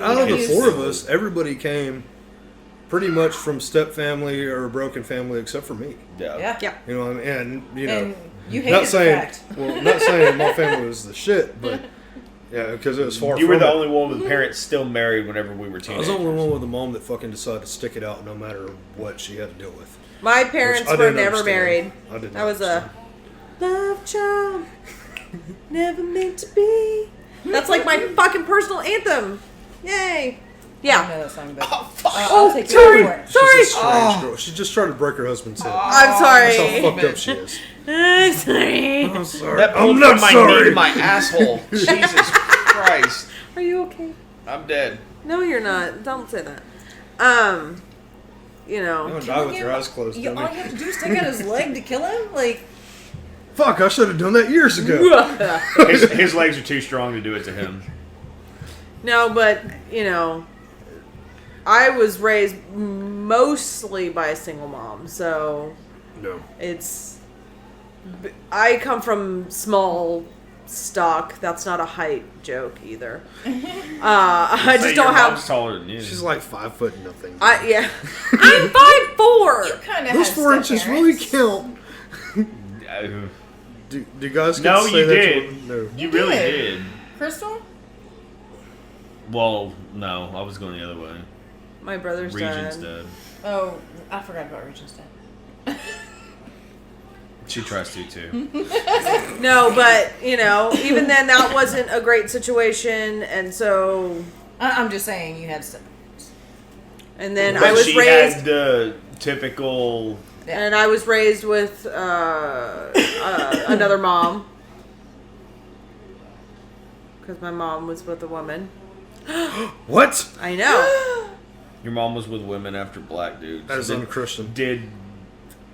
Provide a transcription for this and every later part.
Out of the four of us, everybody came pretty much from step family or a broken family, except for me. Yeah. You know what I mean? And you know, And you hated not saying, the fact. well, not saying my family was the shit, but yeah, because it was far. You from were the it. only one with parents still married whenever we were I was teenagers. the only one with a mom that fucking decided to stick it out no matter what she had to deal with. My parents Which I were didn't never understand. married. I didn't I was understand. a love child, never meant to be. That's like my fucking personal anthem. Yay! I Yeah. don't know that song, but Oh, I'll take sorry. your word for it. Sorry. She's a strange girl. She just tried to break her husband's head. I'm That's how sorry. fucked up she is. I'm sorry. I'm sorry. That pulled I'm not from my sorry. knee to my asshole. Jesus Christ. Are you okay? I'm dead. No, you're not. Don't say that. You You're know. gonna die with your eyes closed. All you dummy. have to do is take out his leg to kill him? Like, Fuck! I should have done that years ago. His legs are too strong to do it to him. No, but you know, I was raised mostly by a single mom, so No. it's. I come from small stock. That's not a height joke either. I Say just your don't mom's have. taller than you. She's like 5 foot nothing. Yeah, I'm 5'4". kind of Those 4 inches really count. Uh, Do guys get No, to say you that to did. women? No. you really did. did. Crystal? Well, no, I was going the other way. My brother's Regent's dad. dead. Oh, I forgot about Regent's dad. She tries to too. No, but you know, even then, that wasn't a great situation, and so, I'm just saying, you had stuff. and then But I was she raised. had the typical. And I was raised with another mom. Because my mom was with a woman. What? I know. Your mom was with women after black dudes. That is unchristian. Did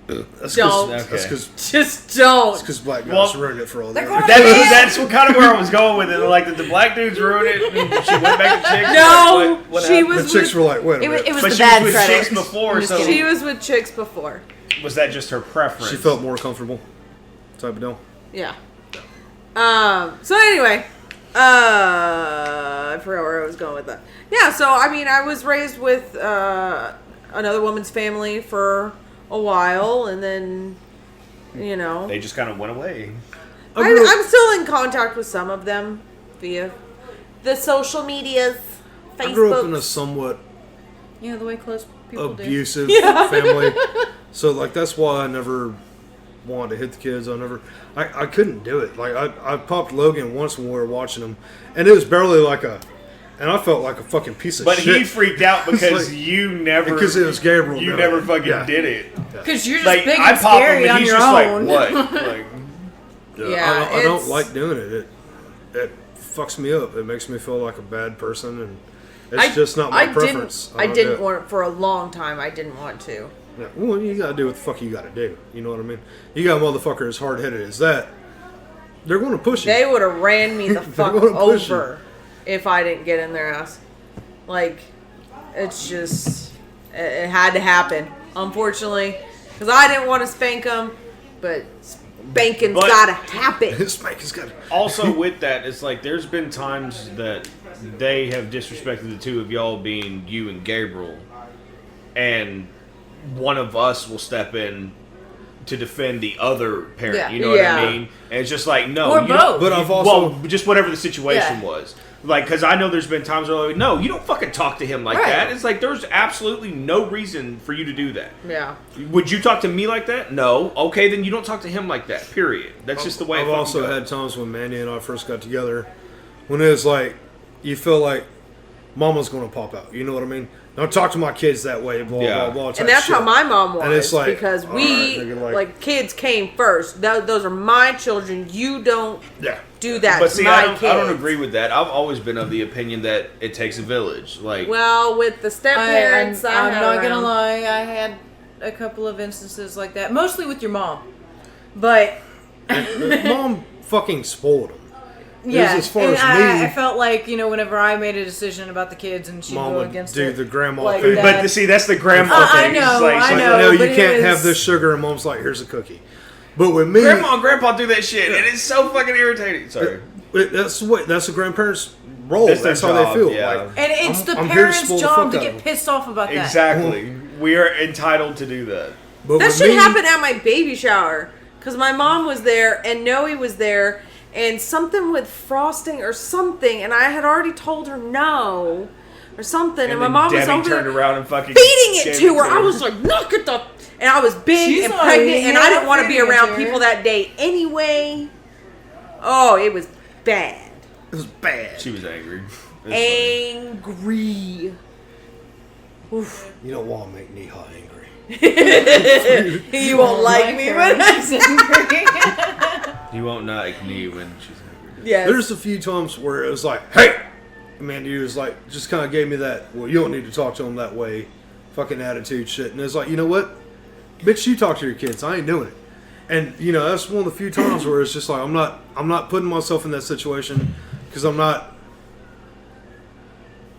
That's Don't. Okay. Just don't. because black guys Well, ruined it for all the they're other going- guys. that's what kind of where I was going with it. Like, did the black dudes ruin it? And she went back to chicks. No, Like, what she happened? The was chicks with, were like, wait a It was, minute. it was But the she bad was with credit. chicks before, I'm just so- kidding. she was with chicks before. Was that just her preference? She felt more comfortable. Type of deal. Yeah. So anyway, I forgot where I was going with that. Yeah. So I mean, I was raised with another woman's family for a while, and then you know, They just kind of went away. I'm still in contact with some of them via the social medias, Facebook. I grew up in a somewhat You know, the way close people abusive family. So, like, that's why I never wanted to hit the kids. I couldn't do it. Like, I popped Logan once when we were watching him, and it was barely like and I felt like a fucking piece of But shit. he freaked out because like- you never. because it was Gabriel. You no. never fucking Yeah. did it. Because you're just Like, big I and pop him scary and on he's your just own. like, what? Like, Yeah, I don't it's- like doing it. It fucks me up. It makes me feel like a bad person, and it's just not my preference. I don't didn't do it. want for a long time. I didn't want to. Yeah, well, you gotta do what the fuck you gotta do. You know what I mean? You got a motherfucker as hard headed as that. They're going to push you. They would have ran me the fuck gonna push over if I didn't get in their ass. Like, it's just it had to happen, unfortunately, because I didn't want to spank them, but spanking's But- gotta happen. His spank is good. also with that, it's like there's been times that they have disrespected the two of y'all, being you and Gabriel, and one of us will step in to defend the other parent. Yeah. You know what Yeah. I mean? And it's just like, no, Or you both. don't- But I've also- well, just whatever the situation Yeah. was. Like, because I know there's been times where like, no, you don't fucking talk to him like Right. that. It's like there's absolutely no reason for you to do that. Yeah. Would you talk to me like that? No. Okay, then you don't talk to him like that. Period. That's just the way. I've it fucking also goes. had times when Mandy and I first got together, when it was like, you feel like mama's going to pop out. You know what I mean? Don't talk to my kids that way, blah, Yeah. blah, blah. type And that's shit. how my mom was. And it's like, because we, alright, nigga, like, kids came first. Those are my children. You don't Yeah. do that But to see, my I don't kids. agree with that. I've always been of the opinion that it takes a village. Like, Well, with the step parents, I'm had not gonna around- lie, I had a couple of instances like that, mostly with your mom. But Mom fucking spoiled him. yeah, as far and as I me- felt like, you know, whenever I made a decision about the kids and she'd Mom go would against do it, the grandma like thing. that. but see, that's the grandma I thing. It's know, like, I she's know. like, no, but you it can't was- have this sugar, and Mom's like, here's a cookie. But with me, Grandma and Grandpa do that shit, and it's so fucking irritating. Sorry. that's the grandparents roll. That's their That's how they job, feel. yeah. Like, And it's the I'm here to parents' spoil the job fuck to out of get them. pissed off about that. Exactly. We are entitled to do that. But That with shit me, happened at my baby shower because my mom was there and Noe was there, and something with frosting or something, and I had already told her no or something, and my then mom was Debbie over turned there around and fucking feeding it gave to her. I was like, look at the, and I was big She's and not pregnant, eating and it, I didn't I'm want to be feeding it around to her. people that day anyway. Oh, it was bad. it was bad. She was angry. It was funny. Angry. Oof. You don't want to make Neha angry. You won't like me when she's angry. You won't like me when she's angry. Yes. There's a few times where it was like, hey! And Mandy was like, just kind of gave me that, well, you don't need to talk to them that way, fucking attitude shit. And it's like, you know what? Bitch, you talk to your kids. I ain't doing it. And, you know, that's one of the few times where it's just like, I'm not putting myself in that situation because I'm not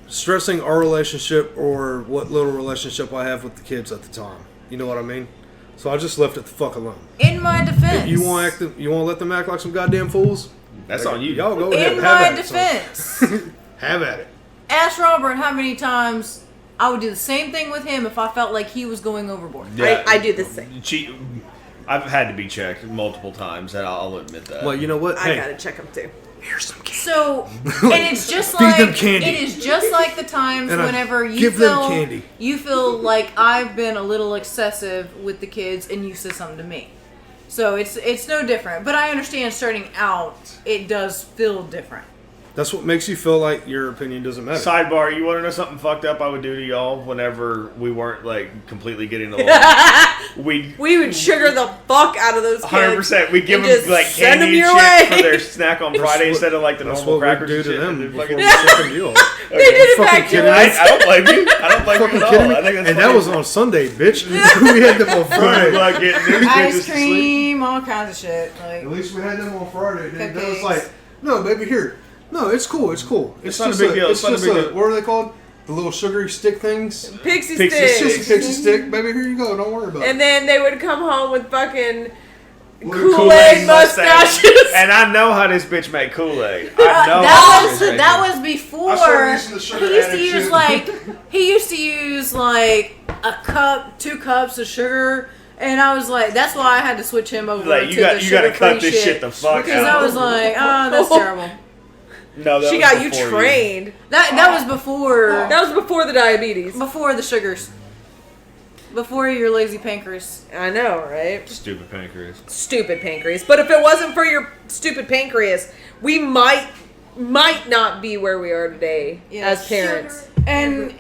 stressing our relationship or what little relationship I have with the kids at the time. You know what I mean? So I just left it the fuck alone. In my defense. If you want to let them act like some goddamn fools? That's on you. Y'all go ahead. In Have my at it, son. defense. Have at it. Ask Robert how many times I would do the same thing with him if I felt like he was going overboard. Yeah. I do the same. I've had to be checked multiple times, and I'll admit that. Well, you know what? I Hey, gotta check them too. here's some candy. So, and it's just Feed like them candy. it is just like the times And I whenever you give them feel candy. you feel like I've been a little excessive with the kids, and you said something to me. So it's no different. But I understand starting out, it does feel different. That's what makes you feel like your opinion doesn't matter. Sidebar, you want to know something fucked up I would do to y'all whenever we weren't, like, completely getting along? We would sugar the fuck out of those kids. 100%. We give and them, just like, send candy them and your shit way. for their snack on Friday instead of, like, the That's normal what we crackers do and to shit. them And before then we fucking- fucking deal. They did it Fucking back kidding to me? us. I don't blame you. I don't blame you Fucking at kidding all. me? I think that's And that funny. was on Sunday, bitch. We had them on Friday. Like, getting these bitches Ice to sleep. cream, all kinds of shit. Like At least we had them on Friday. Dude. That was Cupcakes. like, no, baby, here. No, it's cool. It's cool. It's not a big deal. It's It's not a just big deal. what are they called? The little sugary stick things. Pixie Pixie It's sticks. just a pixie stick, baby. Here you go. Don't worry about And it. then they would come home with fucking Kool-Aid Kool-Aid mustaches. And I know how this bitch make Kool-Aid. I know how that this was bitch make that it. was before I started using the sugar he used to added use shit. like a cup, 2 cups of sugar, and I was like, that's why I had to switch him over Like, to you got the you got to sugar-free cut this shit the fuck because out. I was like, oh, that's terrible. No, that She was got you before trained. That was before That was before the diabetes. before the sugars, before your lazy pancreas. I know, right? Stupid pancreas. Stupid pancreas. But if it wasn't for your stupid pancreas, we might not be where we are today Yes. as parents. And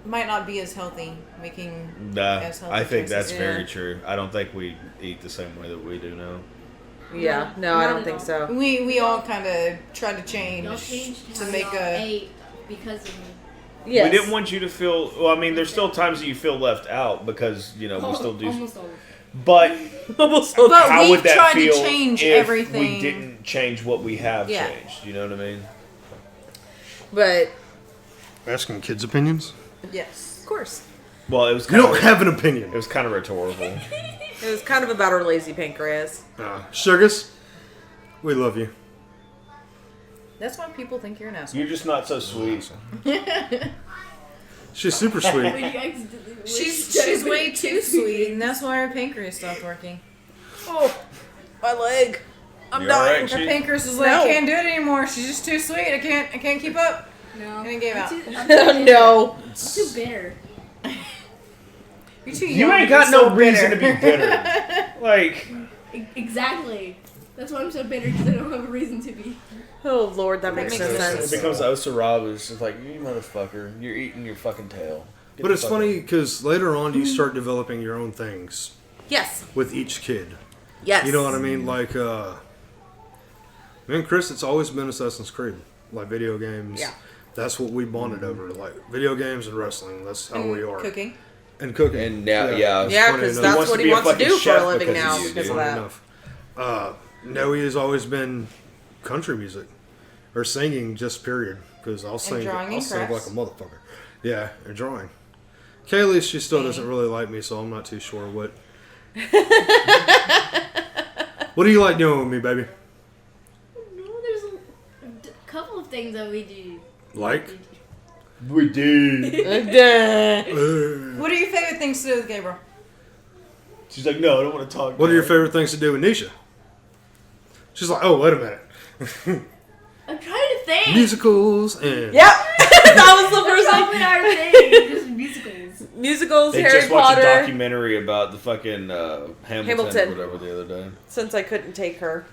might not be as healthy, making Nah, as healthy I think choices. that's Yeah. very true. I don't think we eat the same way that we do now. Yeah, no, I Not don't at think all. so. We all kind of tried to change Y'all changed to how make y'all a. ate because of me. Yes. We didn't want you to feel. Well, I mean, there's still times that you feel left out because we still do. Almost all. But Almost But how we've would that tried to feel change if everything. we didn't change what we have Yeah. changed? You know what I mean? But Asking kids' opinions? Yes. of course, Well, it was. You Kind don't of, have an opinion. It was kind of rhetorical. it was kind of about our lazy pancreas. Sugars, we love you. That's why people think you're an asshole. You're just not so sweet. She's super sweet. She's way too sweet, and that's why her pancreas stopped working. Oh, my leg. I'm You all dying. right? Her She- pancreas is like, No. I can't do it anymore. She's just too sweet. I can't keep up. No. And it gave out. I'm too bitter. No. I'm too bitter. You're too You young ain't to got be no so reason to bitter. be bitter. Like, Exactly. That's why I'm so bitter, because I don't have a reason to be. Oh Lord, that makes no makes it sense. becomes Osarab. It's just like, you motherfucker, you're eating your fucking tail. Get But the it's fuck funny because later on you start developing your own things Yes. with each kid. Yes. You know what I mean? Like, me and Chris, it's always been Assassin's Creed. Like video games. Yeah. That's what we bonded over. Like video games and wrestling. That's how we are. Cooking. And cooking. And now, Yeah, funny because enough. that's wants what to he be a wants to fucking do for chef a living because now of you, because of Funny that. enough. Noe has always been country music or singing, just period. Because I'll sing. drawing I'll and sing like a crafts. motherfucker. Yeah, and drawing. Kaylee, she still doesn't really like me, so I'm not too sure what. What do you like doing with me, baby? No, there's a couple of things that we do. Like? We do. What are your favorite things to do with Gabriel? She's like, no, I don't want to talk. What are your favorite things to do with Nisha? She's like, oh, wait a minute. I'm trying to think. Musicals and... Yep. That was the That's first probably thing. our thing. Just musicals. Musicals, They Harry just watched Potter. a documentary about the fucking Hamilton or whatever the other day. Since I couldn't take her.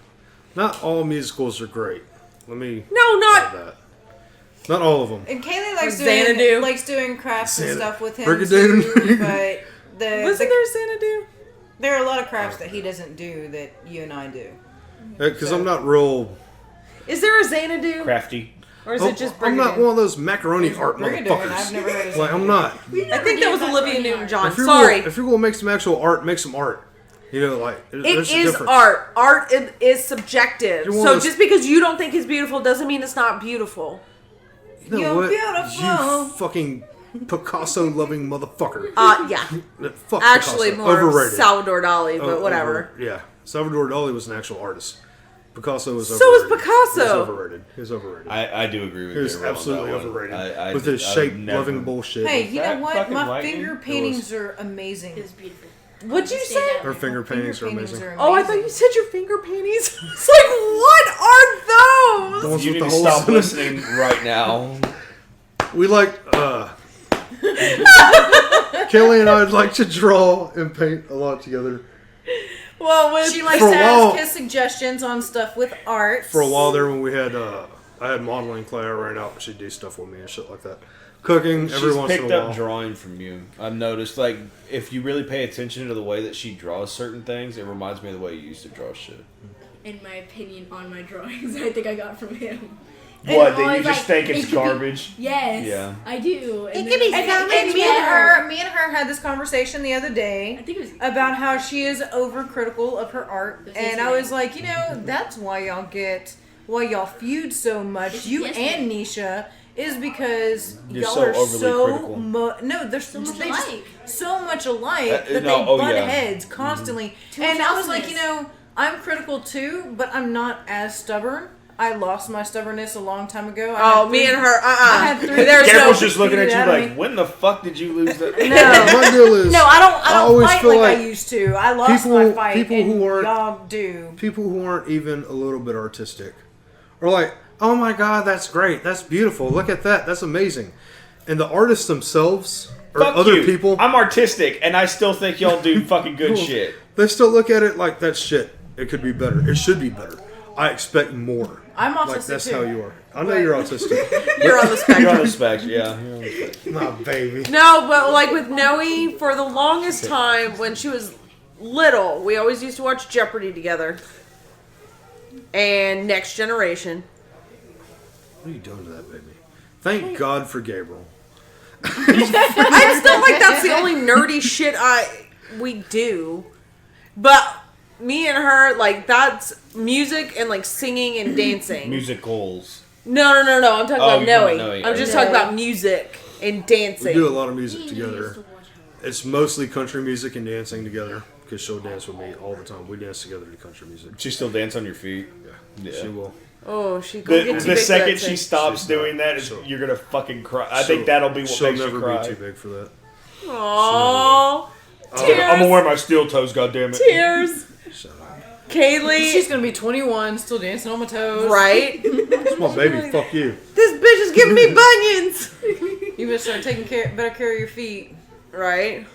Not all musicals are great. Let me... No, not... add that. Not all of them. And Kaylee likes doing crafts and stuff with him Brigadoon. too, but Wasn't there Xanadu? there are a lot of crafts that he doesn't do that you and I do. Because I'm not real... Is there a Xanadu? Crafty. Or is it just I'm Brigadoon? not one of those macaroni art Brigadoon, motherfuckers. I've never heard of Like, I'm not. I think that was Olivia Newton-John. If you're Sorry. Gonna, if you're going to make some actual art, make some art. You know, like... It there's a is difference. art. Art is subjective. You're one So of those- just because you don't think it's beautiful doesn't mean it's not beautiful. You know You're what? beautiful. You fucking Picasso-loving motherfucker. Yeah. Fuck Actually, Picasso. more Overrated. Salvador Dali, but Oh, whatever. Yeah. Salvador Dali was an actual artist. Picasso was So overrated. was Picasso. He was overrated. He was overrated. I do agree with He was Gabriel on absolutely that one. overrated. With his shape-loving bullshit. Hey, you know That what? fucking My lightning finger paintings are amazing. It's beautiful. What'd you say? Her finger paintings are amazing. Oh, I thought you said your finger panties. It's like, what are those? The ones You with need the to holes stop in them. listening right now. We like, Kelly and I would like to draw and paint a lot together. Well, with She likes For a to while- ask his suggestions on stuff with art. For a while there when we had, I had modeling clay I ran out and she'd do stuff with me and shit like that. Cooking every She's once in picked a up while. drawing from you. I've noticed, like, if you really pay attention to the way that she draws certain things, it reminds me of the way you used to draw shit. In my opinion, on my drawings, I think I got from him. What? And Then you always, just like, think it it's could be- garbage? Yes. Yeah. I do. And It could be then- so much And better. me and her had this conversation the other I day think it was. about how she is overcritical of her art, It was and I yesterday. was like, you know, that's why y'all feud so much, It's you yesterday. and Nisha, is because You're y'all so are overly so critical. no, they're So much they just- alike. so much alike that no, they oh, butt yeah. heads constantly. Too much And I was like, awesomeness. you know, I'm critical too, but I'm not as stubborn. I lost my stubbornness a long time ago. I Oh, had me three- and her, I had three- There's Gabriel's no... just looking at Beat it you out of like, me. when the fuck did you lose that? No. My deal is, No, I don't always fight feel like like I used to. I lost people- my fight, people and who aren't- y'all do. people who aren't even a little bit artistic are like, oh my god, that's great, that's beautiful, look at that, that's amazing. And the artists themselves or Fuck other you. people, I'm artistic, and I still think y'all do fucking good shit. they still look at it like that's shit. It could be better. It should be better. I expect more. I'm autistic Like that's too. how you are. I know you're autistic. You're on the You're spectrum. on the spectrum, yeah. You're on the spectrum. Nah, baby. No, but like with Noe, for the longest time when she was little, we always used to watch Jeopardy together. And Next Generation. What are you doing to that baby? Thank God for Gabriel. I still like that's the only nerdy shit we do. But me and her, like, that's music and like singing and dancing. Musicals. No. I'm talking Oh, about you're Noe. talking about Noe. I'm just Okay. talking about music and We dancing. do a lot of music We used together. to watch her. It's mostly country music and dancing together because she'll dance with me all the time. We dance together to country music. She still dance on your feet. Yeah, Yeah. she will. Oh, she go get too The big for second that she thing. stops She's doing not. that, She'll- you're gonna fucking cry. I think that'll be what she'll makes never you cry. be too big for that. Aww. I'm Tears. gonna wear my steel toes, goddammit. Tears. Shut up. Kaylee. She's gonna be 21, still dancing on my toes. Right? It's my baby. Fuck you. This bitch is giving me bunions. You better start taking better care of your feet. Right?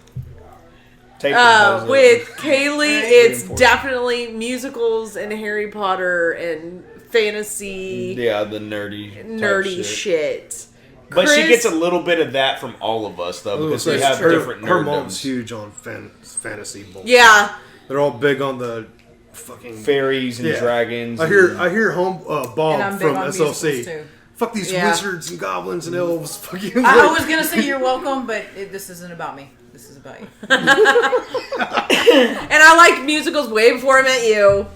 Tape them, With Kaylee, Right. it's Important. definitely musicals and Harry Potter and fantasy, yeah, the nerdy type nerdy shit. But she Chris- gets a little bit of that from all of us, though, because we That's have her, different her nerddoms. mom's huge on fantasy bullshit. Yeah. They're all big on the fucking Fairies and Yeah. dragons. I hear home And I'm Bob big from on SLC. musicals too. Fuck these Yeah. wizards and goblins and elves. Fuck you. I was gonna say you're welcome, but this isn't about me. This is about you. And I liked musicals way before I met you.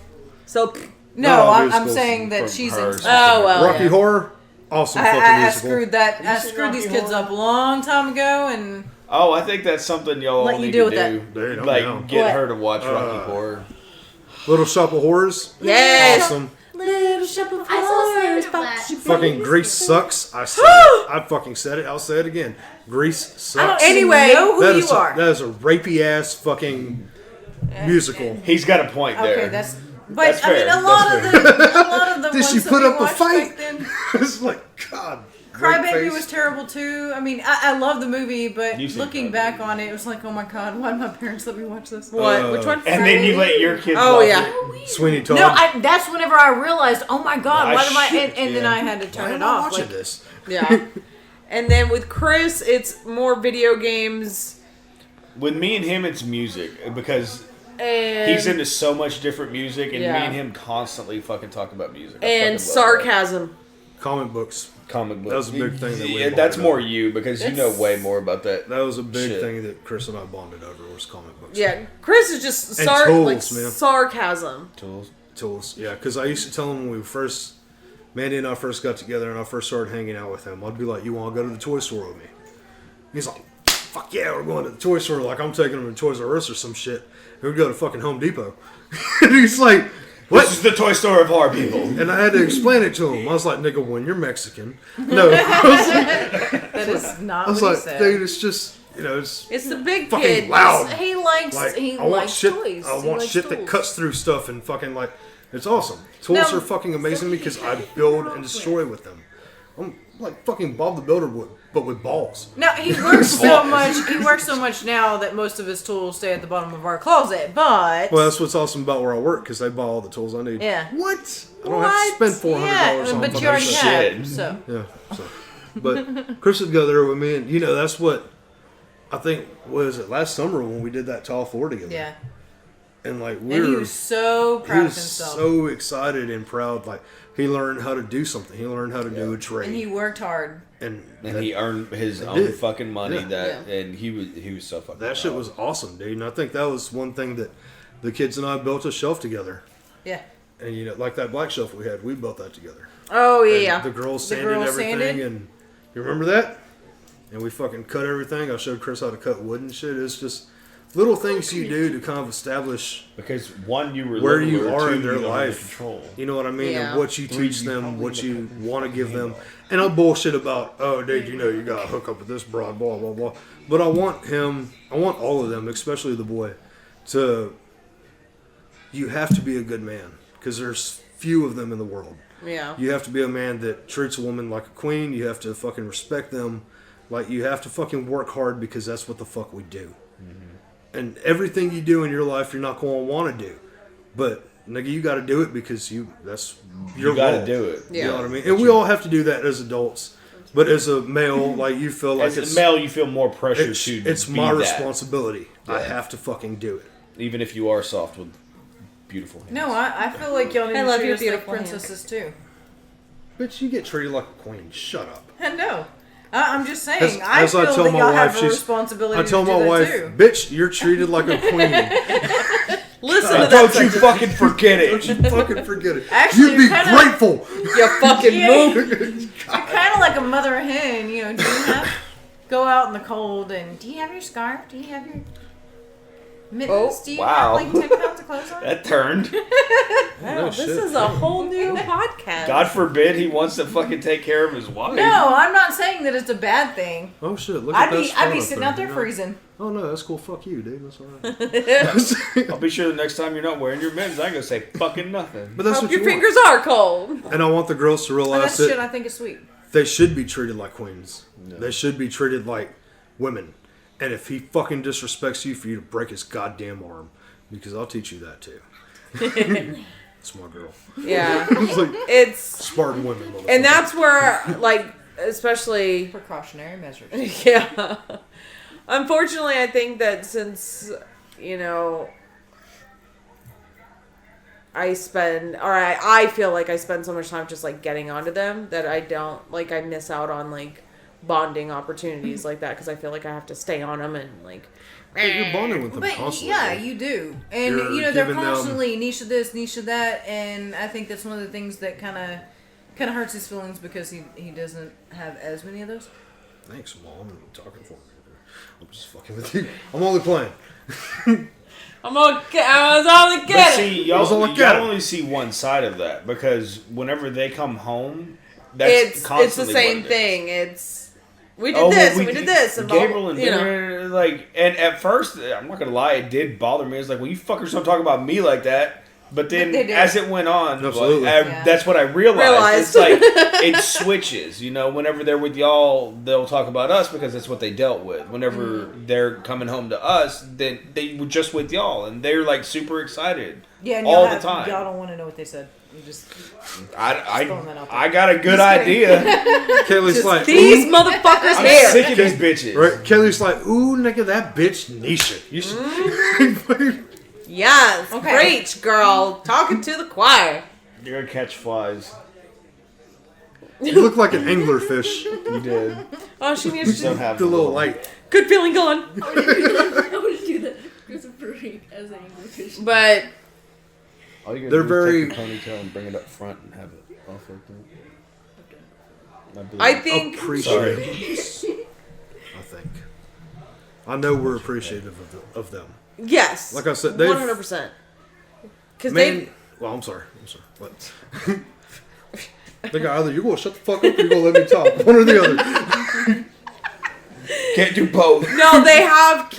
So, No, No, I'm musicals saying that from she's. her. oh well. Rocky yeah. Horror, awesome fucking I musical. screwed that. I seen screwed these Rocky kids Horror? up a long time ago, and Oh, I think that's something y'all Let all you need deal to with do. Dude, I'm Like, down. get What? her to watch Rocky Horror. Little Shop of Horrors, Yes. awesome. little saw some of that. Fucking Grease sucks. I said it. I fucking said it. I'll say it again. Grease sucks. Anyway, know who That you is are. that is a rapey ass fucking musical. He's got a point there. Okay, that's. But That's I mean, fair. a lot of the Did ones she that put we up a watched fight? back then. It's like God. great Crybaby face. was terrible too. I mean, I love the movie, but You've seen looking Crybaby. back on it, it was like, oh my god, why did my parents let me watch this? What? Which one? And then you let your kids Oh, watch yeah. it. Sweeney Todd. No, that's whenever I realized, oh my god, I why am I? should- And then yeah. I had to Why turn am it I off. watching Like, this? Yeah. And then with Chris, it's more video games. With me and him, it's music because And he's into so much different music, and Yeah. me and him constantly fucking talk about music. I and fucking love sarcasm. Comic books. that. Comic books. That was a big thing that we Yeah, that's bonded more over. you because you That's- know way more about that. That was a big Shit. thing that Chris and I bonded over was comic books. Yeah, Chris is just And tools, like man. sarcasm. Tools. Tools. Yeah, because I used to tell him when Mandy and I first got together and I first started hanging out with him, I'd be like, you want to go to the toy store with me? He's like, fuck yeah, we're going to the toy store. Like I'm taking him to Toys R Us or some shit. And we'd go to fucking Home Depot. And he's like, what? This is the toy store of our people. And I had to explain it to him. I was like, nigga, when you're Mexican. No. that is not I was what like, he said. dude, it's just, it's It's the big fucking kid. loud. He likes Like, he I want likes shit. toys. I He want likes shit that tools. cuts through stuff and fucking like, it's awesome. Tools Now- are fucking amazing because I build and destroy with them. I'm like fucking Bob the Builder, but with balls. No, he works so much. He works so much now that most of his tools stay at the bottom of our closet. But Well, that's what's awesome about where I work because they buy all the tools I need. Yeah. What? I don't have to spend $400 yeah, on but fucking you already shit. have. Shit. So Yeah. So, but Chris would go there with me, and that's what I think was it last summer when we did that tall floor together. yeah, And like and he was so he proud of was himself, so excited and proud. Like he learned how to do something. He learned how to do a trade. and he worked hard. And And he earned his own did. fucking money. Yeah. And he was so fucking. that shit proud. was awesome, dude. And I think that was one thing that the kids and I built a shelf together. Yeah, And like that black shelf we had, we built that together. Oh And yeah. the girls The sanded girls everything, sanded? and you remember that? And we fucking cut everything. I showed Chris how to cut wood and shit. It's just little things you do to kind of establish, Because one, you were where you littler, are two, in their you don't have the life. Control. You know what I mean? Yeah. And what you Three, teach you them, probably what you don't want to give them. handle. And I bullshit about, oh, dude, you got to hook up with this broad, blah, blah, blah. But I want all of them, especially the boy, you have to be a good man. Because there's few of them in the world. Yeah. You have to be a man that treats a woman like a queen. You have to fucking respect them. Like, you have to fucking work hard because that's what the fuck we do. Mm-hmm. And everything you do in your life, you're not going to want to do. But, nigga, you got to do it because that's your You got to role. do it. You Yeah. know what I mean? And we all have to do that as adults. But as a male, like, you feel like As a male, you feel more pressure to. it's be my that, responsibility. I Yeah. have to fucking do it. even if you are soft with beautiful hands. no, I feel like y'all need I to love treat your us like beautiful princesses too. Bitch, you get treated like a queen. Shut up. I know. I'm just saying. As I feel I tell that my y'all wife, have a responsibility I tell to do my that wife, too. bitch, you're treated like a queen. Listen to that. Don't you sentence. fucking forget Don't it. you fucking forget it. Actually, You'd be you're kinda- grateful. You fucking Yeah. move. You're kind of like a mother hen, you know. Do you have go out in the cold and do you have your scarf? Do you have your mittens? Oh, do you wow. have like 10 pounds of clothes on? That turned. Wow, this shit. is a whole new podcast. God forbid he wants to fucking take care of his wife. No, I'm not saying that it's a bad thing. Oh shit! Look at I'd that be spot up sitting out there you know? freezing. Oh no, that's cool. Fuck you, dude. That's alright. I'll be sure the next time you're not wearing your mittens, I go say fucking nothing. But that's Hope what your you fingers are cold. want. And I want the girls to Oh, realize that's shit that I think is sweet. they should be treated like queens. No. They should be treated like women. And if he fucking disrespects you, for you to break his goddamn arm, because I'll teach you that too. It's my girl. Yeah. It's like It's Spartan women. Motherfucker. and that's where like especially Precautionary measures. yeah. Unfortunately, I think that since I feel like I spend so much time just like getting onto them that I miss out on like bonding opportunities like that because I feel like I have to stay on them and like But you're bonding with them But constantly. yeah, you do, and You're they're giving them- constantly niche of this, niche of that, and I think that's one of the things that kind of hurts his feelings because he doesn't have as many of those. Thanks, Mom. I'm talking for me. I'm just fucking with you. I'm only playing. I'm okay. I was only But kidding. see, That's all I y'all got. only see one side of that because whenever they come home, that's It's constantly the same what it is. thing. It's we did this and we did this and Gabriel and you know. dinner, like, and at first, I'm not gonna lie, it did bother me. It's like, well, you fuckers don't talk about me like that. But then, They did. as it went on, Absolutely. that's what I realized. Realized. It's like it switches. You know, whenever they're with y'all, they'll talk about us because that's what they dealt with. Whenever they're coming home to us, then they were just with y'all, and they're like super excited. Yeah, and all y'all the time. Y'all don't want to know what they said. You just throwing that I out there. I got a good Just kidding. idea. Kelly's like, These ooh. motherfuckers I'm here. sick of these bitches. Right? Kelly's like, ooh, nigga, that bitch Nisha. You should. Yes, Okay. preach, girl. Talking to the choir. You're gonna catch flies. You look like an anglerfish. You did. Oh, she needs Don't to. have The little light. Good feeling going. I want to do that. Christopher Reeve as an English. But All you They're very- take the ponytail and bring it up front and have it off like that. I think Appreciative. I think. I know we're appreciative of them. yes. Like I said, they've 100%. Because Man, they well, I'm sorry. What? Nigga, either you're gonna shut the fuck up or you're gonna let me talk. One or the other. Can't do both. no, they have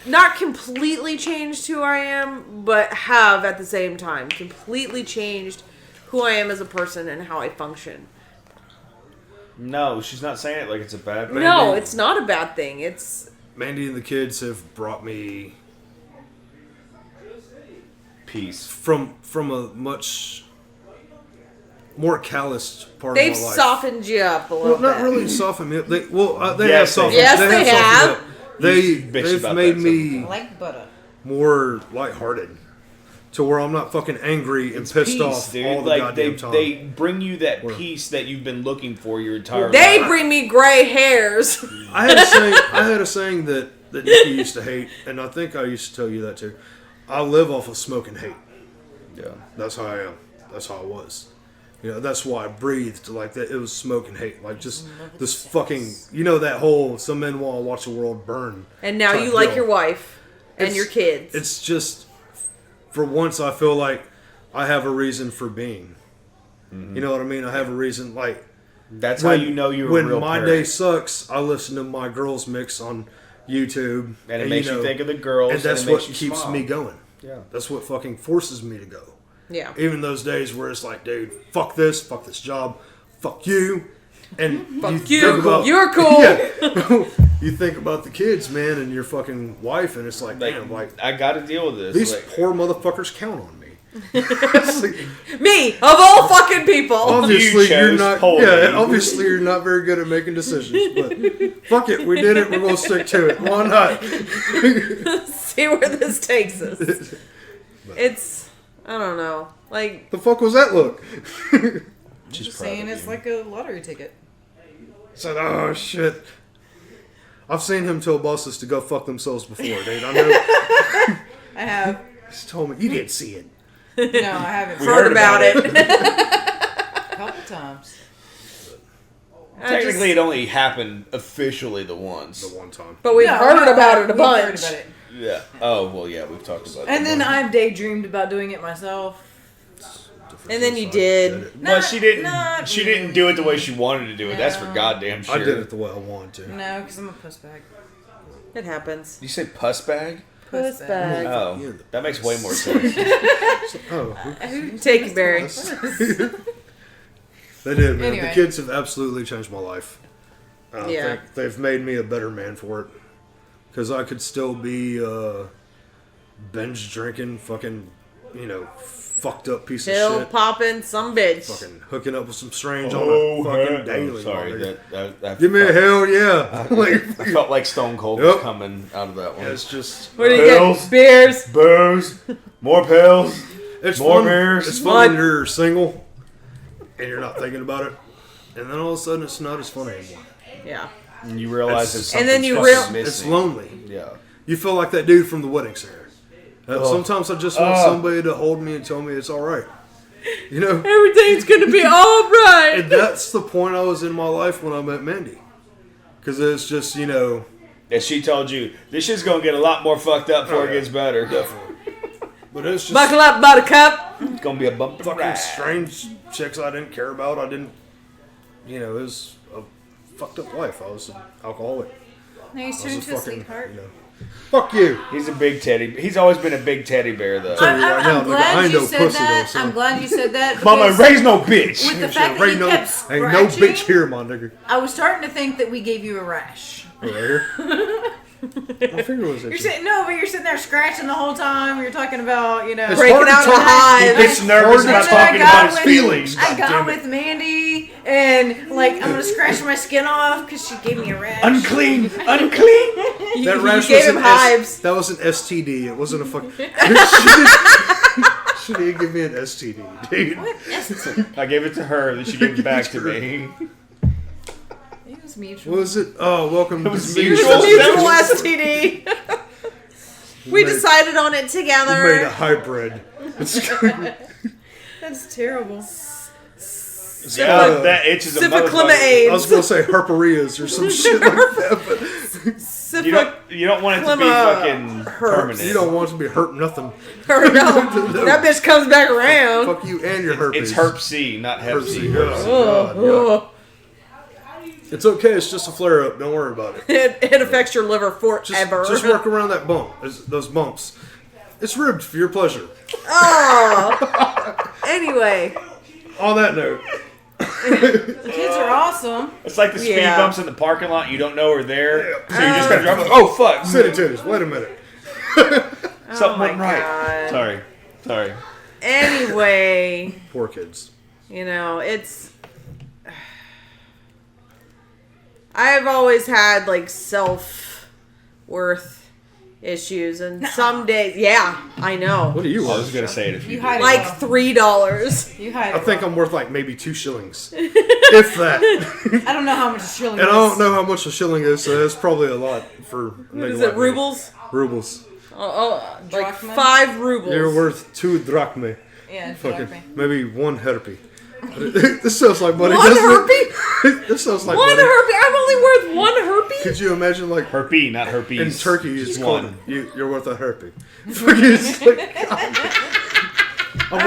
not completely changed who I am, but have at the same time completely changed who I am as a person and how I function. No, she's not saying it like it's a bad thing. No, it's not a bad thing. It's Mandy and the kids have brought me Peace. from a much more calloused part they've of my life. softened you up a little Well, not bit. really softened me up. They have Yes, softened. Yes, they softened have. me up. They've bitched about made that me Like butter. more lighthearted, to where I'm not fucking angry and pissed off dude. all the Like goddamn they time. they bring you that Where? peace that you've been looking for your entire They life. bring me gray hairs. I had a saying that Nikki used to hate, and I think I used to tell you that too. I live off of smoke and hate. Yeah. That's how I am. That's how I was. You know, that's why I breathed like that. It was smoke and hate. Like just this fucking, you know, that whole some men want to watch the world burn. And now type you like deal. your wife and It's- your kids. It's just, for once, I feel like I have a reason for being. You know what I mean? I have a reason. Like That's how you know you're when a real my parent. day sucks, I listen to my girls mix on YouTube, and it makes you think of the girls, and that's it what makes you keeps smile. me going. Yeah. That's what fucking forces me to go. yeah. Even those days where it's like, dude, fuck this job, fuck you, and Fuck think you. about- You're cool. Yeah. You think about the kids, man, and your fucking wife, and it's like, Like, damn, like I got to deal with this. these Like, poor motherfuckers count on me. It's like, Me, of all fucking people. obviously, You you're chose not. Poland. Yeah, obviously, you're not very good at making decisions. But fuck it, we did it. We're gonna stick to it. Why not? See where this takes us. It's, I don't know. Like, The fuck was that look? she's Just proud saying of it's you. like a lottery ticket. Said, oh shit. I've seen him tell bosses to go fuck themselves before, dude. I know. I have. He's told me you didn't see it. No, I haven't. We heard about it. A couple times. Technically, it only happened officially the once. The one time. But we've No, heard no, about it a we've bunch. heard about it. Yeah. Oh well, yeah, we've talked about it. And then I've daydreamed about doing it myself. And then you did. Well, Not- she didn't. not She really. didn't do it the way she wanted to do it. That's for No. goddamn sure. I did it the way I wanted to. No, because I'm a puss bag. It happens. Did you say puss bag? Puss bag. Oh, Yeah. that makes way more sense. Oh, Take it, Barry. they did, man. Anyway. The kids have absolutely changed my life. I Yeah. think they've made me a better man for it. Because I could still be binge drinking, fucking, fucked up piece of Pill shit. popping some bitch. Fucking hooking up with some strange on a fucking daily. Sorry, motherfucker. that Give me a felt, hell yeah. Like, I felt like Stone Cold Yep. was coming out of that one. it's just. What do you Pills. get? Beers. Booze, more pills. It's More fun. beers. It's fun when you're single and you're not thinking about it, and then all of a sudden it's not as fun anymore. Yeah. And you realize It's- it's and then something's you fucking real- missing. It's lonely. Yeah. You feel like that dude from The Wedding Singer. Sometimes I just want Oh. somebody to hold me and tell me it's all right. You know, Everything's gonna be all right. and that's the point I was in my life when I met Mandy. Because it's just, you know... And she told you, this shit's going to get a lot more fucked up before it gets better. Definitely. But it's just... Buckle up, buttercup. It's going to be a bump fucking strange chicks I didn't care about. I didn't... You know, it was a fucked up life. I was an alcoholic. Now he's I turned was into a fucking, sweetheart. you know... Fuck you. He's a big teddy. He's always been a big teddy bear, though. Tell you right now, I'm nigga, I glad ain't you no said pussy, that. though, son. I'm glad you said that. Mama, because raise no bitch. With the Shit, fact that ain't you no, kept ain't scratching, no bitch here, my nigga. I was starting to think that we gave you a rash. Right here. My finger was itchy. You're sitting there scratching the whole time. You're talking about, you know, It's Breaking hard to out in talk. hives. He gets nervous And about then I talking got about his with- feelings. I got damn it. with Mandy, and like I'm gonna scratch my skin off because she gave me a rash. Unclean. Unclean. That You rash gave was him an hives. that was an STD. It wasn't a fucking. She didn't give me an STD, dude. I gave it to her, then she gave it back to me. It was mutual. What was it? Oh, welcome. It was to mutual. Mutual STD. We decided on it We made a together. hybrid. That's terrible. Yeah, that itch is a Syphilis motherfucker. I was gonna say herperias or some shit like that, but You don't want it to be fucking permanent. you don't want to be hurt nothing. That bitch comes back around. Fuck you and your herpes. It's Herp C, not Hep C. Herpes. Oh, oh. It's okay. It's just a flare up. Don't worry about it. It affects your liver Just, forever. just work around that bump. Those bumps. It's ribbed for your pleasure. Oh. Anyway. On that note. Kids are awesome. It's like the speed Yeah. bumps in the parking lot you don't know are there. Yeah. So you just gotta drive like, oh fuck. City titties. Wait a minute. Something my went right. God. Sorry. Anyway, Poor kids. you know, it's. I've always had like self-worth issues, and some days, yeah, I know. What do you I was want? gonna say it if you You did. hide it. Like $3. You hide I it. think I'm worth like maybe 2 shillings, if that. I don't know how much a shilling And is. I don't know how much a shilling is, so that's probably a lot for. What is it, rubles? Rubles. Like Drachma? 5 rubles. You're worth 2 drachmae. Yeah, Fucking exactly. maybe 1 herpy. This sounds like money. One doesn't herpy? it? This sounds like One money. herpy? I'm only worth 1 herpy? Could you imagine like Herpy, not herpes. in Turkey it's Just called one. you're worth a herpy. It's like, I'm All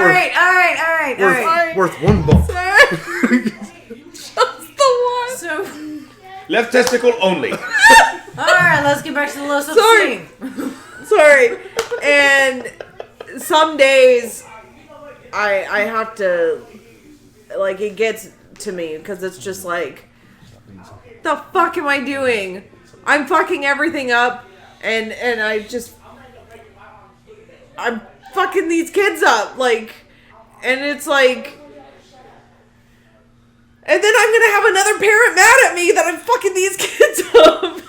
right. worth 1 bump. Just the one. So, Left testicle only. all right, let's get back to the low self-esteem. Sorry. And some days I have to, like, it gets to me because it's just like, the fuck am I doing? I'm fucking everything up, and I'm fucking these kids up, like, and it's like, and then I'm gonna have another parent mad at me that I'm fucking these kids up.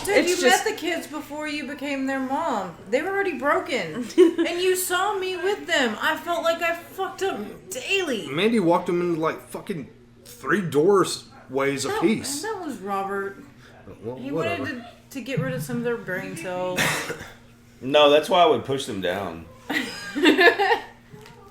Dude, It's you just- met the kids before you became their mom. They were already broken. And you saw me with them. I felt like I fucked up daily. Mandy walked them into like fucking 3 doors ways a piece. That was Robert. Well, He whatever. wanted to get rid of some of their brain cells. No, that's why I would push them down.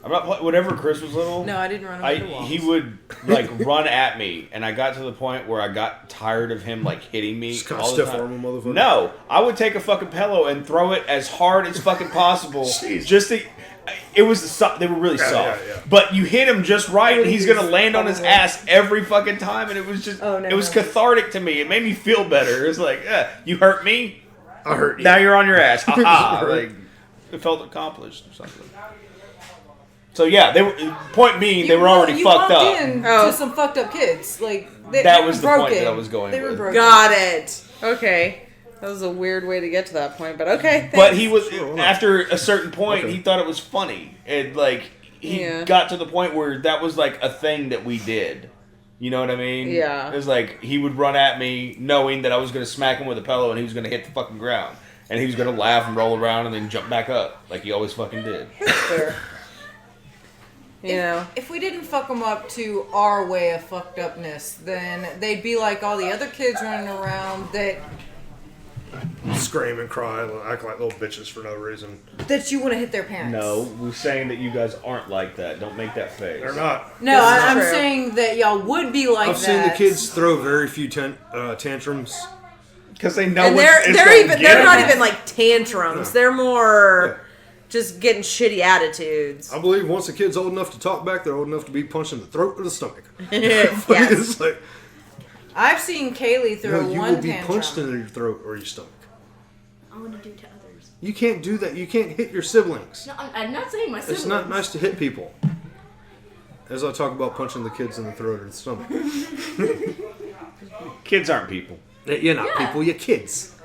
I'm not whenever Chris was little. No, I didn't run over the walls. He would like run at me, and I got to the point where I got tired of him like hitting me Just kinda all the stiff time. arm him, motherfucker. No, I would take a fucking pillow and throw it as hard as fucking possible. Jeez. Just to. It was they were really soft, yeah. but you hit him just right, and he's gonna land on his ass every fucking time, and it was just it was cathartic to me. It made me feel better. It was like, you hurt me, I hurt you. now you're on your ass. Ha ha! Like it felt accomplished or something. So yeah, they were. Point being, they were already fucked up. To some fucked up kids. Like they That were was the broken. point that I was going They were with. broken. Got it. Okay. That was a weird way to get to that point, but okay. But he was Sure, why not? after a certain point, Okay. he thought it was funny, and like he Yeah. got to the point where that was like a thing that we did. You know what I mean? Yeah. It was like he would run at me, knowing that I was going to smack him with a pillow, and he was going to hit the fucking ground, and he was going to laugh and roll around and then jump back up like he always fucking did. Fair. You know. If we didn't fuck them up to our way of fucked upness, then they'd be like all the other kids running around that scream and cry and act like little bitches for no reason. That you want to hit their parents. No, we're saying that you guys aren't like that. Don't make that face. They're not. No, This is I'm true. saying that y'all would be like I've that. seen the kids throw very few tantrums. Because they know And they're not even like tantrums. They're more just getting shitty attitudes. I believe once a kid's old enough to talk back, they're old enough to be punched in the throat or the stomach. Yes. It's like, I've seen Kaylee throw no, you one will be tantrum. punched in your throat or your stomach. I want to do to others. You can't do that. You can't hit your siblings. No, I'm not saying my siblings. It's not nice to hit people. As I talk about punching the kids in the throat or the stomach. Kids aren't people. You're not Yeah. people, you're kids.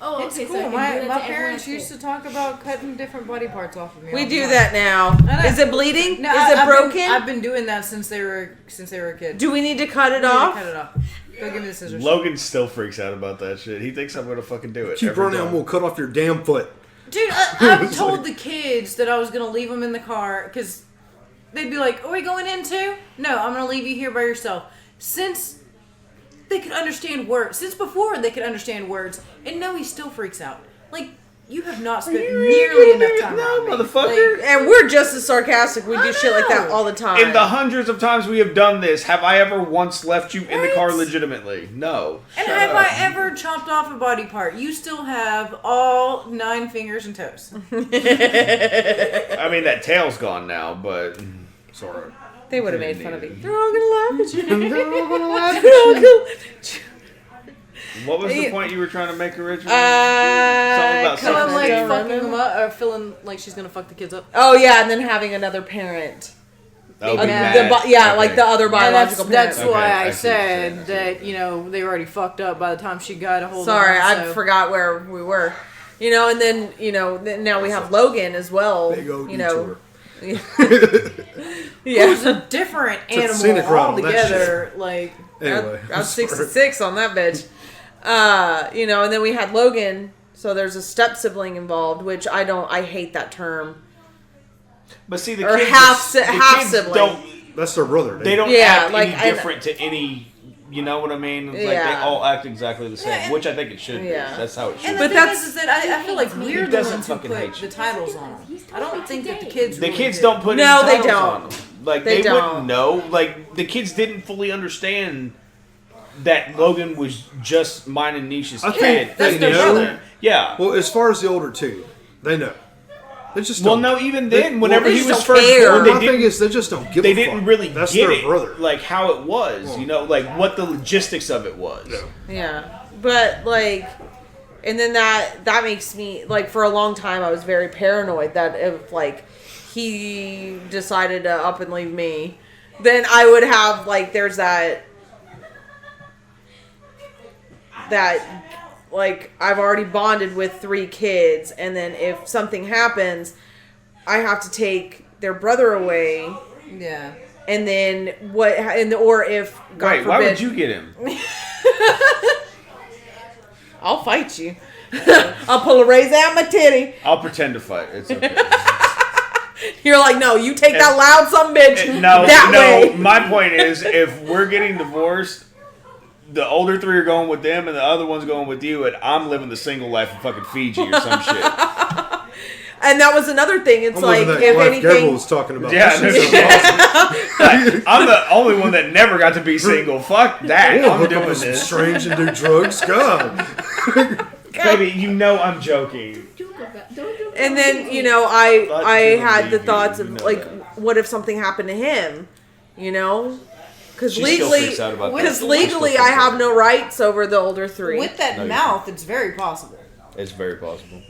Oh, It's okay, cool. so I can do My that to everyone parents at used school. to talk about cutting different body parts off of me. We all the do time. that now. know. Is it bleeding? No, Is it I've broken? I've been doing that since they were kids. Do we need to cut it I need to off? Cut it off. Go give me the scissors. Logan still freaks out about that shit. He thinks I'm gonna fucking do it. Keep every running, time. I'm gonna cut off your damn foot. Dude, I've told the kids that I was going to leave them in the car because they'd be like, are we going in too? No, I'm going to leave you here by yourself. Since they could understand words, since before they could understand words, and no, he still freaks out. Like, you have not spent nearly enough time No, around me. motherfucker. Like, And we're just as sarcastic. We I do shit like that know. all the time. In the hundreds of times we have done this, have I ever once left you in the car Right. legitimately? No. and Shut have up. I ever chopped off a body part? You still have all 9 fingers and toes. I mean, that tail's gone now, but It's alright. They would have made fun of you. They're all gonna laugh at you. what was the point you were trying to make originally? Uh, about So I'm like don't fucking remember. them up, or feeling like she's going to fuck the kids up. Oh yeah, and then having another parent. Oh, the be Yeah. mad. Yeah, Okay. like the other And biological that's parent. why Okay, I I see what you're saying, said that, they were already fucked up by the time she got a hold Sorry, of I them. so- forgot where we were. And then now we have Logan as well. Big old Yeah. Who's a different Took the scenic animal route on that altogether. Like, Anyway. I was sorry. 66 on that bitch. And then we had Logan. So there's a step sibling involved, which I hate that term. But see, the Or kids, half the kids sibling. That's their brother. They don't Yeah, act like, any different to any. You know what I mean? It's like they Yeah. all act exactly the same, Yeah, and- which I think it should Yeah. be. That's how it should and be. the But thing that's- is that I feel like we're the doesn't ones who fucking put hate the you. titles on them. I don't think that the kids The really kids do. don't put No, any they titles don't. on them. Like They they, don't. wouldn't know. Like the kids didn't fully understand that Logan was just mine and Neish's I kid. think that's they their know. brother. Yeah. Well, as far as the older two, they know. They just Well, don't. no, even then, whenever they he just was don't first care. born, My they thing didn't. is, they just don't give They a fuck. didn't really That's get their it, brother. like how it was. You know, like what the logistics of it was. No. Yeah, but like, and then that makes me like for a long time I was very paranoid that if like he decided to up and leave me, then I would have like there's that like I've already bonded with 3 kids, and then if something happens, I have to take their brother away, Yeah. and then or if God Right? forbid, Why would you get him? I'll fight you. I'll pull a raise out my titty. I'll pretend to fight. It's okay. You're like, no, you take that loud son bitch No, that no. way. My point is, if we're getting divorced, the older 3 are going with them, and the other one's going with you, and I'm living the single life in fucking Fiji or some shit. And that was another thing. It's I'm like, living that if life anything, Gabriel was talking about. Yeah, That shit's so awesome. I'm the only one that never got to be single. Fuck that. We'll I'm hook up doing with some this. strange and do drugs. God. Baby, you know I'm joking. Joke about, don't joke and about then it. I But had the you thoughts know of like, that. what if something happened to him? Because She still legally, freaks out about that. because She legally, still I freaks have out. no rights over the older 3. With that No, you mouth, it's very possible. It's very possible.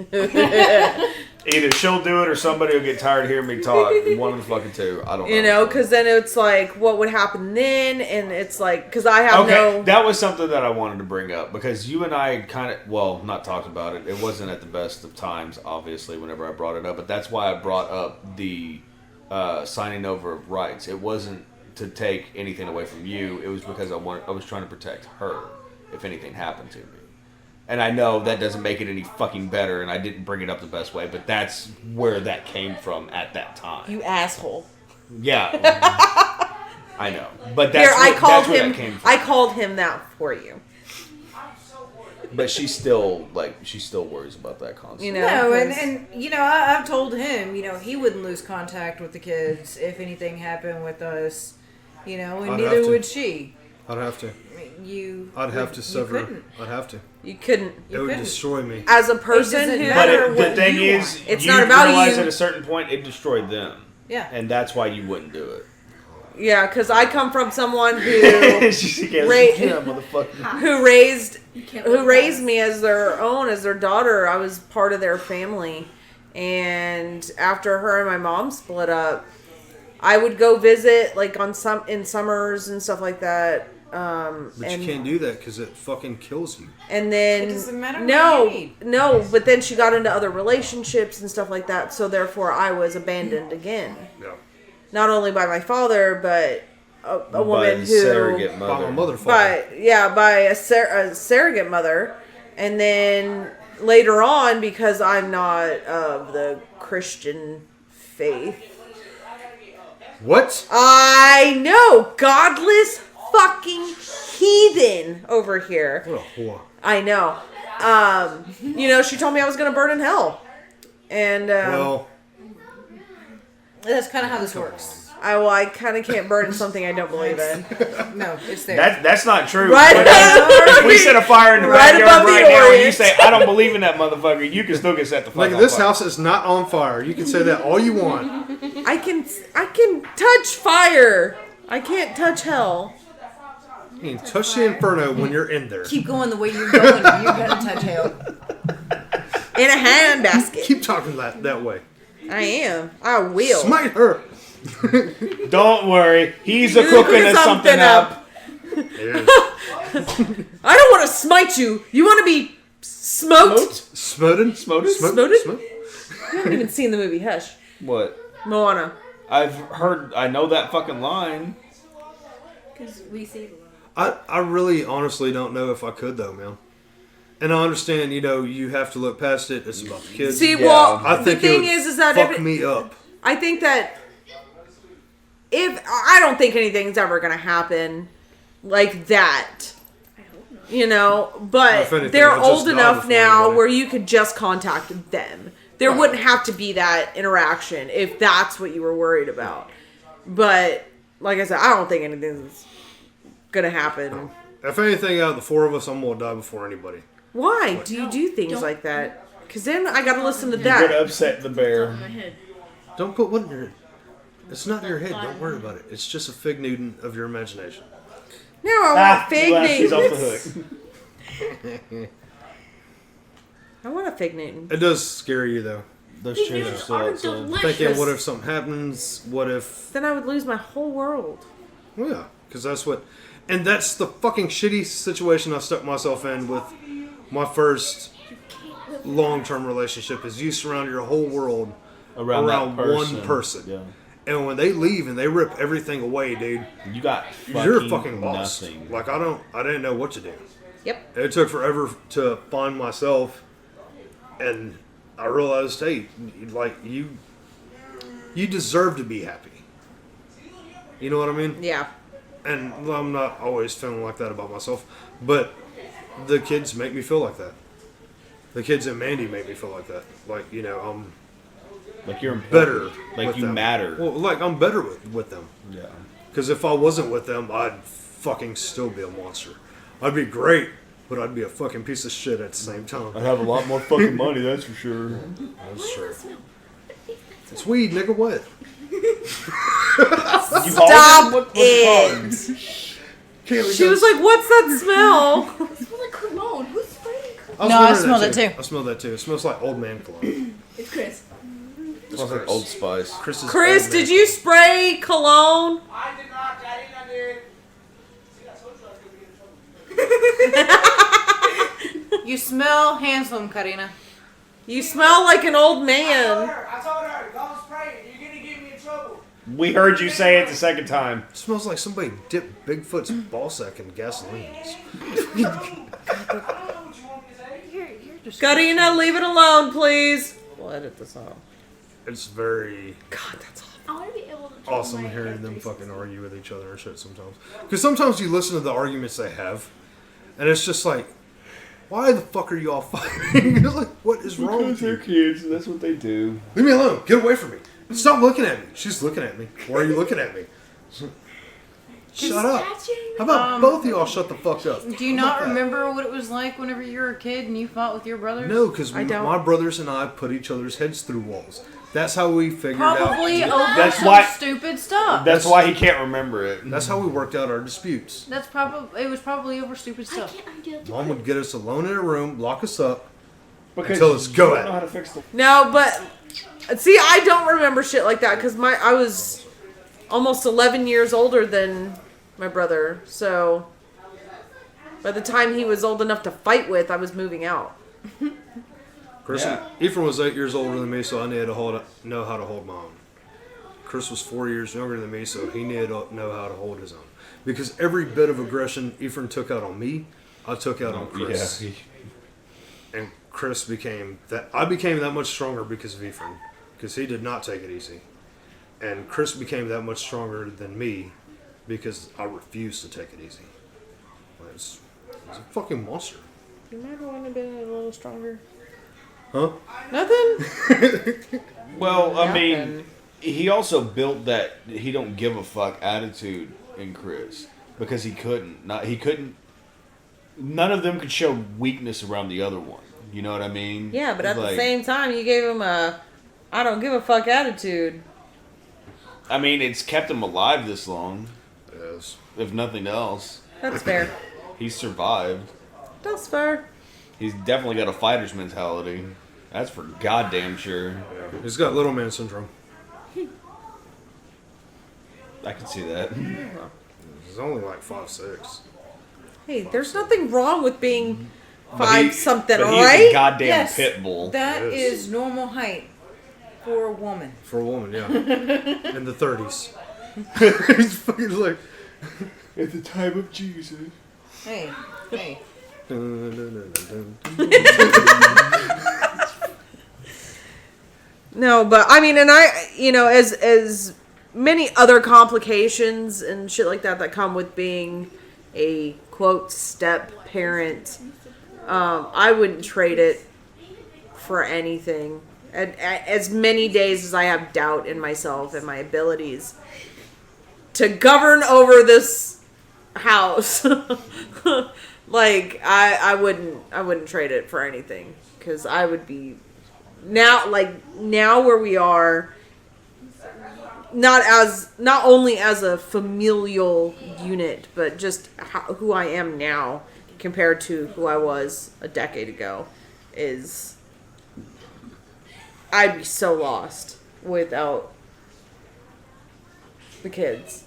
Either she'll do it or somebody will get tired of hearing me talk. One of the fucking two. I don't know. Because then it's like, what would happen then? And it's like, because I have Okay, no. that was something that I wanted to bring up because you and I kind of, well, not talked about it. It wasn't at the best of times, obviously, whenever I brought it up. But that's why I brought up the signing over of rights. It wasn't to take anything away from you. It was because I was trying to protect her if anything happened to me. And I know that doesn't make it any fucking better, and I didn't bring it up the best way, but that's where that came from at that time. You asshole. Yeah. I know. But that's, Here, I that's called where him. that came from. I called him that for you. But she still worries about that constantly. You know, No, 'cause- and you know, I've told him, you know, he wouldn't lose contact with the kids if anything happened with us, you know, and I'd neither have to. would she. I'd have to. I'd have to sever. couldn't. I'd have to. you couldn't. It would couldn't. destroy me. As a person doesn't who, matter. But what the thing you is, want. It's you not about realize you. at a certain point it destroyed them. Yeah. And that's why you wouldn't do it. yeah, because I come from someone who motherfucker. who raised You can't who let raised that. me as their own, as their daughter. I was part of their family, and after her and my mom split up, I would go visit like in summers and stuff like that. But and you can't do that because it fucking kills you. and then It doesn't matter what no, you need. no. But then she got into other relationships and stuff like that. So therefore, I was abandoned again. Yeah. Not only by my father, but a woman who, surrogate By my mother. motherfucker. by a surrogate mother, and then later on, because I'm not of the Christian faith, What? I know, godless fucking heathen over here. What a whore. I know. You know, she told me I was gonna burn in hell, and Well, That's kind of how this works. I kind of can't burn in something I don't believe in. No, it's there. That's not true. Right But above- if we set a fire in the Right backyard above the right now and you Orient. say, I don't believe in that motherfucker, you can still get set the fuck like on this fire. house is not on fire. You can say that all you want. I can touch fire. I can't touch hell. You can touch the inferno when you're in there. Keep going the way you're going. You're gonna touch hell. In a handbasket. Keep talking that way. I am. I will. Smite her. Don't worry, he's a He's cooking cooking something something up. Yes. I don't want to smite you. You want to be smoked? Smoted? Smoted? Smoted? Smote? You haven't even seen the movie Hush. What? Moana. I know that fucking line. Because we save a lot. I really honestly don't know if I could though, man. And I understand, you know, you have to look past it. It's about the kids. See, Yeah. well, I the think thing it would is that fuck me up. I think that I don't think anything's ever gonna happen like that. I hope not. You know, but If anything, they're I'll just old die enough before now anybody. where you could just contact them. There Right. wouldn't have to be that interaction if that's what you were worried about. But like I said, I don't think anything's gonna happen. If anything, out of the four of us, I'm gonna die before anybody. Why do you do things Don't- like that? Because then I gotta listen to You're gonna that. upset the bear. On my head. Don't put what in your. It's not in your head. Don't worry about it. It's just a fig Newton of your imagination. No, I want fig She's off the Newtons. hook. I want a fig Newton. It does scare you though. Those These chairs are things still are outside. delicious. Thinking, what if something happens? What if? Then I would lose my whole world. Well, yeah, because that's what, and that's the fucking shitty situation I stuck myself in with my first long-term relationship. Is you surround your whole world Around around that one person. Yeah. And when they leave and they rip everything away, dude, You got you're fucking lost. nothing. Like I didn't know what to do. Yep. It took forever to find myself, and I realized, hey, like you deserve to be happy. You know what I mean? Yeah. And I'm not always feeling like that about myself, but the kids make me feel like that. The kids and Mandy make me feel like that. Like, you know, I'm Like you're better. important. Like with you them. matter. Well, like I'm better with them. Yeah. Because if I wasn't with them, I'd fucking still be a monster. I'd be great, but I'd be a fucking piece of shit at the same time. I'd have a lot more fucking money, that's for sure. That's true. It's weed, nigga. What? Stop it. She was like, "What's that smell?" It smells like cologne. Who's spraying cologne? was No, I wondering smelled that it too. I smelled that too. It smells like old man cologne. It's Chris. Smells like Old Spice. Chris's Chris, old man did you spray cologne? I did not, Karina did. See, I told you I was going to get in trouble. You smell handsome, Karina. You smell like an old I man. told her, don't spray it. You're going to get me in trouble. We heard you say it the second time. It smells like somebody dipped Bigfoot's ballsack in gasoline. I don't know what you want me to say. You're just Karina, leave it alone, please. We'll edit this out. It's very God, that's awful. I want to be able to turn awesome my hearing head them 360. fucking argue with each other and shit sometimes. Because sometimes you listen to the arguments they have, and it's just like, Why the fuck are you all fighting? Like, what is wrong with they're you? kids. That's what they do. Leave me alone. Get away from me. Stop looking at me. She's looking at me. Why are you looking at me? Shut up. How about both of y'all shut the fuck up? Do you not remember what it was like whenever you were a kid and you fought with your brothers? No, because I don't. my brothers and I put each other's heads through walls. That's how we figured Probably out. over That's some why- stupid stuff. That's why he can't remember it. That's how we worked out our disputes. That's probably it was probably over stupid I stuff. can't undo it. Mom would get us alone in a room, lock us up. Because Tell us, go you at don't know it. how to fix the. No, but see, I don't remember shit like that because I was almost 11 years older than my brother. So by the time he was old enough to fight with, I was moving out. Chris, Yeah. Ephraim was 8 years older than me, so I needed to know how to hold my own. Chris was 4 years younger than me, so he needed to know how to hold his own. Because every bit of aggression Ephraim took out on me, I took out on Chris. Yeah. And Chris became that. I became that much stronger because of Ephraim, because he did not take it easy. And Chris became that much stronger than me because I refused to take it easy. It was a fucking monster. You might want to have been a little stronger. Huh? Nothing. Well, I mean, Nothing. he also built that he don't give a fuck attitude in Chris because he couldn't. None of them could show weakness around the other one. You know what I mean? Yeah, but at Like, the same time, you gave him a I don't give a fuck attitude. I mean, it's kept him alive this long, Yes. if nothing else. That's fair. He's survived. That's fair. He's definitely got a fighter's mentality. That's for goddamn sure. He's got little man syndrome. I can see that. He's only like 5'6". Hey, there's nothing wrong with being But 5 something, but right? He's a goddamn Yes. pit bull. That Yes. is normal height for a woman. For a woman, yeah. In the 30s. He's fucking like... At the time of Jesus. Hey. No, but I mean, and as many other complications and shit like that come with being a quote step parent, I wouldn't trade it for anything. As many days as I have doubt in myself and my abilities to govern over this house, like I wouldn't trade it for anything because I would be. Now where we are, not only as a familial unit, but just who I am now compared to who I was a decade ago, is I'd be so lost without the kids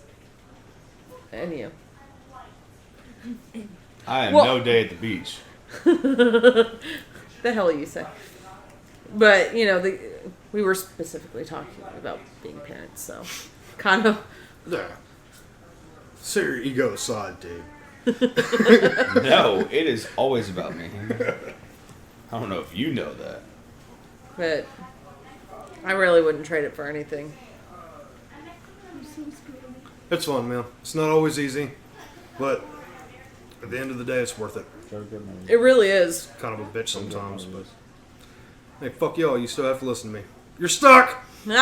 and you. I am Well- no day at the beach. The hell you say? But we were specifically talking about being parents, so kind of. Yeah. Set your ego aside, dude. No, it is always about me. I don't know if you know that. But I really wouldn't trade it for anything. It's fun, man. It's not always easy, but at the end of the day, it's worth it. It really is. Kind of a bitch sometimes, but hey, fuck y'all. You still have to listen to me. You're stuck. You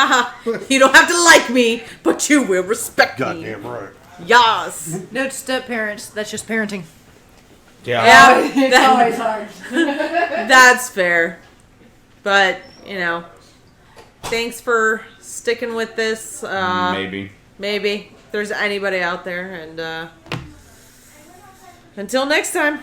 don't have to like me, but you will respect me. Goddamn right. Yes. No step parents. That's just parenting. Yeah, It's always hard. that's fair. But thanks for sticking with this. Maybe. Maybe if there's anybody out there, and until next time.